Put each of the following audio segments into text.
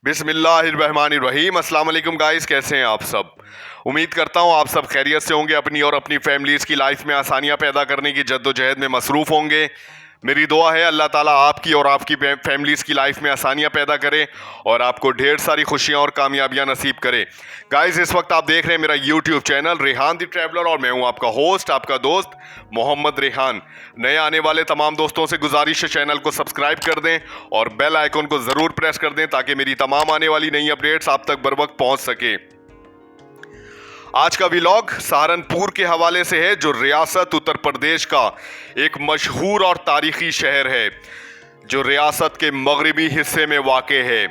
बिस्मिल्लाहिर्रहमानिर्रहीम। अस्सलाम वालेकुम गाइस, कैसे हैं आप सब। उम्मीद करता हूं आप सब खैरियत से होंगे, अपनी और अपनी फैमिलीज़ की लाइफ में आसानियां पैदा करने की जद्दोजहद में मसरूफ़ होंगे। मेरी दुआ है अल्लाह ताला आपकी और आपकी फैमिलीज़ की लाइफ में आसानियां पैदा करे और आपको ढेर सारी खुशियां और कामयाबियां नसीब करे। गाइस, इस वक्त आप देख रहे हैं मेरा YouTube channel Rehan the traveller और मैं हूं आपका होस्ट, आपका दोस्त मोहम्मद रेहान। नए आने वाले तमाम दोस्तों से गुजारिश है चैनल को सब्सक्राइब कर दें और बेल आइकन को ज़रूर प्रेस कर दें ताकि मेरी तमाम आने वाली नई अपडेट्स आप तक बर वक्त पहुंच सके। आज का व्लॉग सहारनपुर के हवाले से है, जो रियासत उत्तर प्रदेश का एक मशहूर और तारीखी शहर है, जो रियासत के मगरबी हिस्से में वाक़े है।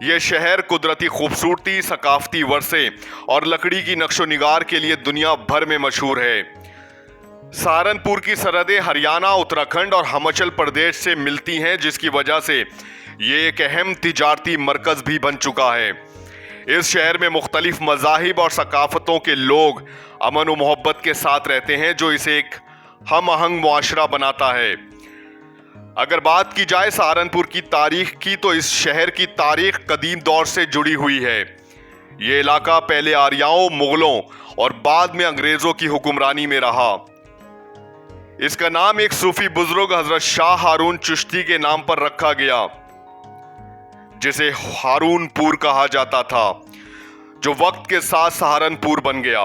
यह शहर कुदरती खूबसूरती, सकाफती वर्से और लकड़ी की नक्शो निगार के लिए दुनिया भर में मशहूर है। सहारनपुर की सरहदें हरियाणा, उत्तराखंड और हिमाचल प्रदेश से मिलती हैं, जिसकी वजह से ये एक अहम तिजारती मरकज़ भी बन चुका है। इस शहर में मुख्तलिफ मज़ाहिब और सकाफ़तों के लोग अमन व मोहब्बत के साथ रहते हैं, जो इसे एक हम आहंग मुआशरा बनाता है। अगर बात की जाए सहारनपुर की तारीख की, तो इस शहर की तारीख कदीम दौर से जुड़ी हुई है। ये इलाका पहले आर्यों, मुगलों और बाद में अंग्रेज़ों की हुक्मरानी में रहा। इसका नाम एक सूफी बुजुर्ग हजरत शाह हारून चिश्ती के नाम पर रखा गया, जिसे हारूनपुर कहा जाता था, जो वक्त के साथ सहारनपुर बन गया।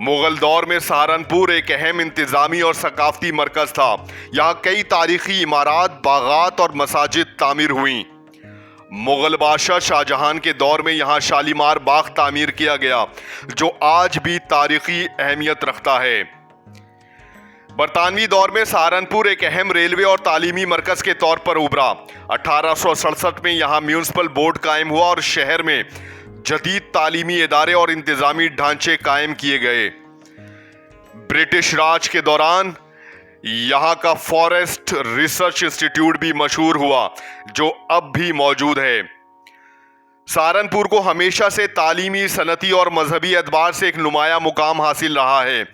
मुगल दौर में सहारनपुर एक अहम इंतजामी और सकाफती मरकज था। यहाँ कई तारीखी इमारत, बागात और मसाजिद तामीर हुई। मुगल बादशाह शाहजहां के दौर में यहाँ शालीमार बाग तामीर किया गया, जो आज भी तारीखी अहमियत रखता है। बरतानवी दौर में सहारनपुर एक अहम रेलवे और तालीमी मरकज के तौर पर उभरा। 1867 में यहाँ म्यूनिसिपल बोर्ड कायम हुआ और शहर में जदीद तालीमी इदारे और इंतजामी ढांचे कायम किए गए। ब्रिटिश राज के दौरान यहाँ का फॉरेस्ट रिसर्च इंस्टीट्यूट भी मशहूर हुआ, जो अब भी मौजूद है। सहारनपुर को हमेशा से तालीमी, सनती और मजहबी एतबार से एक नुमाया मुकाम हासिल रहा है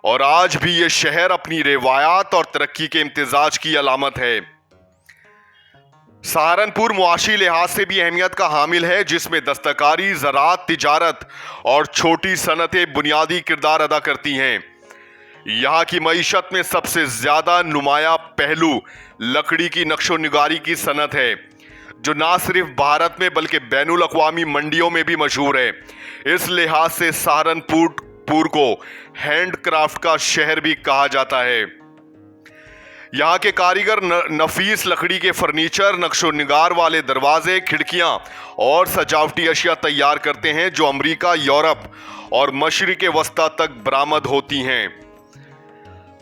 और आज भी ये शहर अपनी रिवायात और तरक्की के इम्तिजाज की अलामत है। सहारनपुर मुआशी लिहाज से भी अहमियत का हामिल है, जिसमें दस्तकारी, ज़राअत, तिजारत और छोटी सनतें बुनियादी किरदार अदा करती हैं। यहाँ की मईशत में सबसे ज़्यादा नुमाया पहलू लकड़ी की नक्शो निगारी की सनत है, जो ना सिर्फ भारत में बल्कि बैनुल अक़वामी मंडियों में भी मशहूर है। इस लिहाज से सहारनपुर को हैंड क्राफ्ट का शहर भी कहा जाता है। यहाँ के कारीगर नफीस लकड़ी के फर्नीचर, नक्शो निगार वाले दरवाजे, खिड़कियाँ और सजावटी अशिया तैयार करते हैं, जो अमेरिका, यूरोप और मशरिक़ वस्ता तक बरामद होती हैं।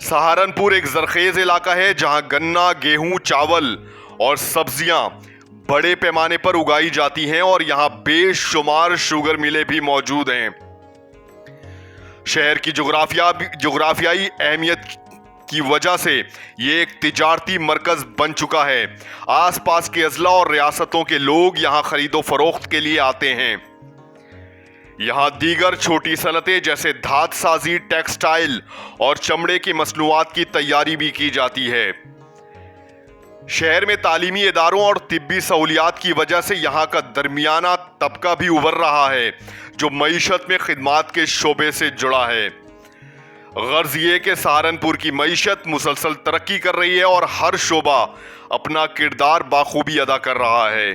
सहारनपुर एक ज़रखेज़ इलाका है, जहाँ गन्ना, गेहूँ, चावल और सब्जियाँ बड़े पैमाने पर उगाई जाती हैं और यहाँ बेशुमार शुगर मिलें भी मौजूद हैं। शहर की जोग्राफियाई अहमियत की वजह से ये एक तिजारती मरकज बन चुका है। आसपास के अजला और रियासतों के लोग यहाँ खरीदो फरोख्त के लिए आते हैं। यहाँ दीगर छोटी सनतें जैसे धात साजी, टेक्सटाइल और चमड़े की मसनूआत की तैयारी भी की जाती है। शहर में तालीमी इदारों और तिब्बी सहूलियात की वजह से यहाँ का दरमियाना तबका भी उभर रहा है, जो मईशत में खिदमात के शोबे से जुड़ा है। गर्ज ये कि सहारनपुर की मईशत मुसलसल तरक्की कर रही है और हर शोबा अपना किरदार बाखूबी अदा कर रहा है।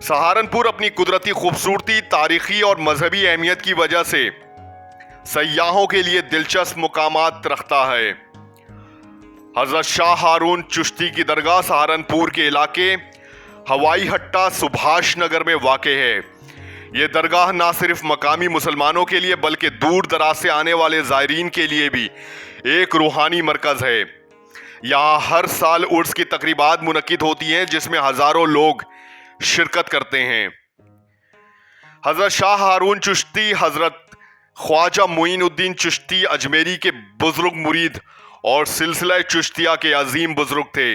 सहारनपुर अपनी कुदरती खूबसूरती, तारीखी और मजहबी अहमियत की वजह से सयाहों के लिए दिलचस्प मुकामात रखता है। हजरत शाह हारून चिश्ती की दरगाह सहारनपुर के इलाके हवाई हट्टा सुभाष नगर में वाक़ है। ये दरगाह ना सिर्फ मकामी मुसलमानों के लिए बल्कि दूर दराज से आने वाले ज़ायरीन के लिए भी एक रूहानी मरकज़ है। यहाँ हर साल उर्स की तकरीबात मुनक्किद होती हैं, जिसमें हज़ारों लोग शिरकत करते हैं। हजरत शाह हारून चिश्ती हजरत ख्वाजा मोइनुद्दीन चिश्ती अजमेरी के बुजुर्ग मुरीद और सिलसिला चिश्तिया के अजीम बुजुर्ग थे।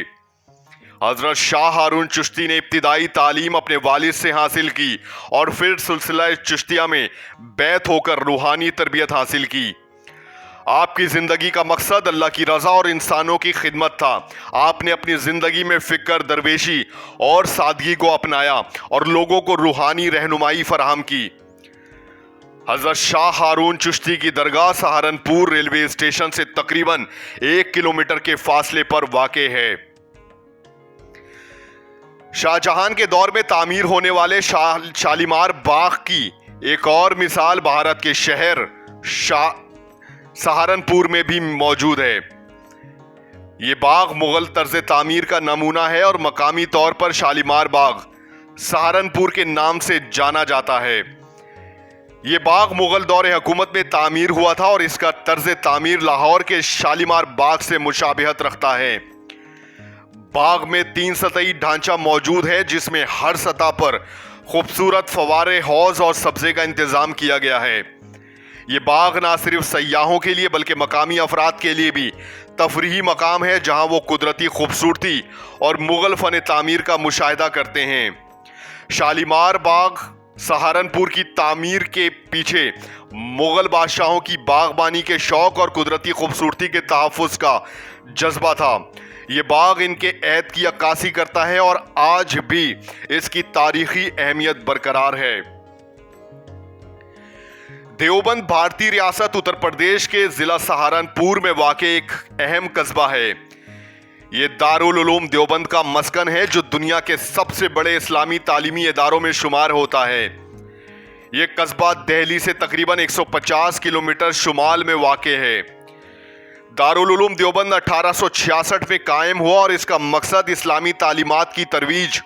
हजरत शाह हारून चिश्ती ने इब्तिदाई तालीम अपने वालिद से हासिल की और फिर सिलसिला चिश्तिया में बैत होकर रूहानी तरबियत हासिल की। آپ کی زندگی کا مقصد اللہ کی رضا اور انسانوں کی خدمت تھا۔ آپ نے اپنی زندگی میں فکر، درویشی اور سادگی کو اپنایا اور لوگوں کو روحانی رہنمائی فراہم کی۔ حضرت شاہ ہارون چشتی کی درگاہ سہارنپور ریلوے اسٹیشن سے تقریباً 1 کلومیٹر کے فاصلے پر واقع ہے۔ شاہ جہان کے دور میں تعمیر ہونے والے شالیمار باغ کی ایک اور مثال بھارت کے شہر سہارنپور میں بھی موجود ہے۔ یہ باغ مغل طرز تعمیر کا نمونہ ہے اور مقامی طور پر شالیمار باغ سہارنپور کے نام سے جانا جاتا ہے۔ یہ باغ مغل دور حکومت میں تعمیر ہوا تھا اور اس کا طرز تعمیر لاہور کے شالیمار باغ سے مشابہت رکھتا ہے۔ باغ میں 3 سطحی ڈھانچہ موجود ہے جس میں ہر سطح پر خوبصورت فوارے، حوض اور سبزے کا انتظام کیا گیا ہے۔ یہ باغ نہ صرف سیاحوں کے لیے بلکہ مقامی افراد کے لیے بھی تفریحی مقام ہے جہاں وہ قدرتی خوبصورتی اور مغل فن تعمیر کا مشاہدہ کرتے ہیں۔ شالیمار باغ سہارنپور کی تعمیر کے پیچھے مغل بادشاہوں کی باغبانی کے شوق اور قدرتی خوبصورتی کے تحفظ کا جذبہ تھا۔ یہ باغ ان کے عہد کی عکاسی کرتا ہے اور آج بھی اس کی تاریخی اہمیت برقرار ہے۔ دیوبند بھارتی ریاست اتر پردیش کے ضلع سہارنپور میں واقع ایک اہم قصبہ ہے۔ یہ دارالعلوم دیوبند کا مسکن ہے جو دنیا کے سب سے بڑے اسلامی تعلیمی اداروں میں شمار ہوتا ہے۔ یہ قصبہ دہلی سے تقریباً 150 کلومیٹر شمال میں واقع ہے۔ دارالعلوم دیوبند 1866 میں قائم ہوا اور اس کا مقصد اسلامی تعلیمات کی ترویج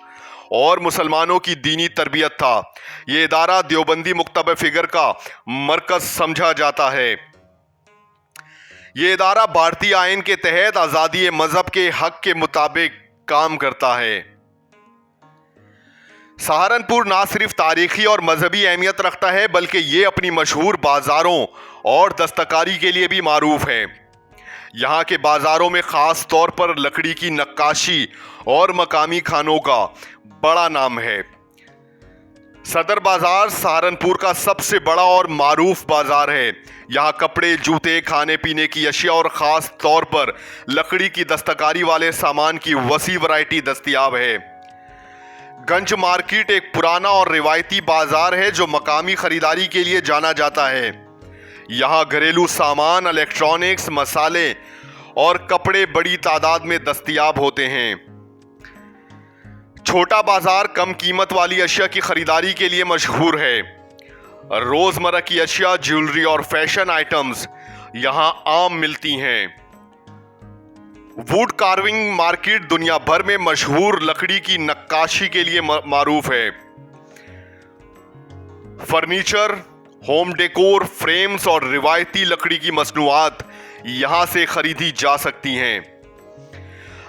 اور مسلمانوں کی دینی تربیت تھا۔ یہ ادارہ دیوبندی مکتبہ فکر کا مرکز سمجھا جاتا ہے۔ یہ ادارہ بھارتی آئین کے تحت آزادی مذہب کے حق کے مطابق کام کرتا ہے۔ سہارنپور نہ صرف تاریخی اور مذہبی اہمیت رکھتا ہے بلکہ یہ اپنی مشہور بازاروں اور دستکاری کے لیے بھی معروف ہے۔ یہاں کے بازاروں میں خاص طور پر لکڑی کی نقاشی اور مقامی کھانوں کا بڑا نام ہے۔ صدر بازار سہارنپور کا سب سے بڑا اور معروف بازار ہے۔ یہاں کپڑے، جوتے، کھانے پینے کی اشیاء اور خاص طور پر لکڑی کی دستکاری والے سامان کی وسیع ورائٹی دستیاب ہے۔ گنج مارکیٹ ایک پرانا اور روایتی بازار ہے جو مقامی خریداری کے لیے جانا جاتا ہے۔ یہاں گھریلو سامان، الیکٹرانکس، مسالے اور کپڑے بڑی تعداد میں دستیاب ہوتے ہیں۔ چھوٹا بازار کم قیمت والی اشیاء کی خریداری کے لیے مشہور ہے۔ روزمرہ کی اشیاء، جیولری اور فیشن آئٹمز یہاں عام ملتی ہیں۔ ووڈ کارونگ مارکیٹ دنیا بھر میں مشہور لکڑی کی نقاشی کے لیے معروف ہے۔ فرنیچر، ہوم ڈیکور، فریمز اور روایتی لکڑی کی مصنوعات یہاں سے خریدی جا سکتی ہیں۔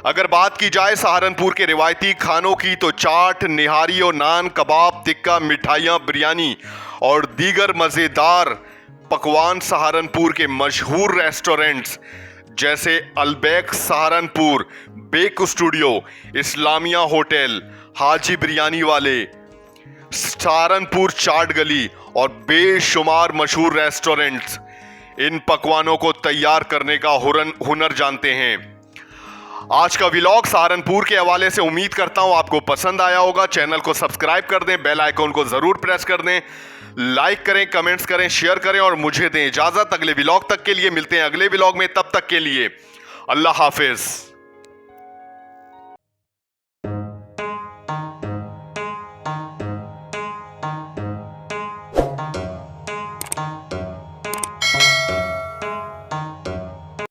اگر بات کی جائے سہارنپور کے روایتی کھانوں کی تو چاٹ، نہاری اور نان، کباب، ٹکا، مٹھائیاں، بریانی اور دیگر مزیدار پکوان سہارنپور کے مشہور ریسٹورنٹس جیسے البیک سہارنپور، بیک اسٹوڈیو، اسلامیہ ہوٹل، حاجی بریانی والے، سہارنپور چاٹ گلی اور بے شمار مشہور ریسٹورنٹس ان پکوانوں کو تیار کرنے کا ہنر جانتے ہیں۔ آج کا ویلاگ سہارنپور کے حوالے سے امید کرتا ہوں آپ کو پسند آیا ہوگا۔ چینل کو سبسکرائب کر دیں، بیل آئیکن کو ضرور پریس کر دیں، لائک کریں، کمنٹس کریں، شیئر کریں اور مجھے دیں اجازت۔ اگلے ویلاگ تک کے لیے ملتے ہیں اگلے ویلاگ میں، تب تک کے لیے اللہ حافظ۔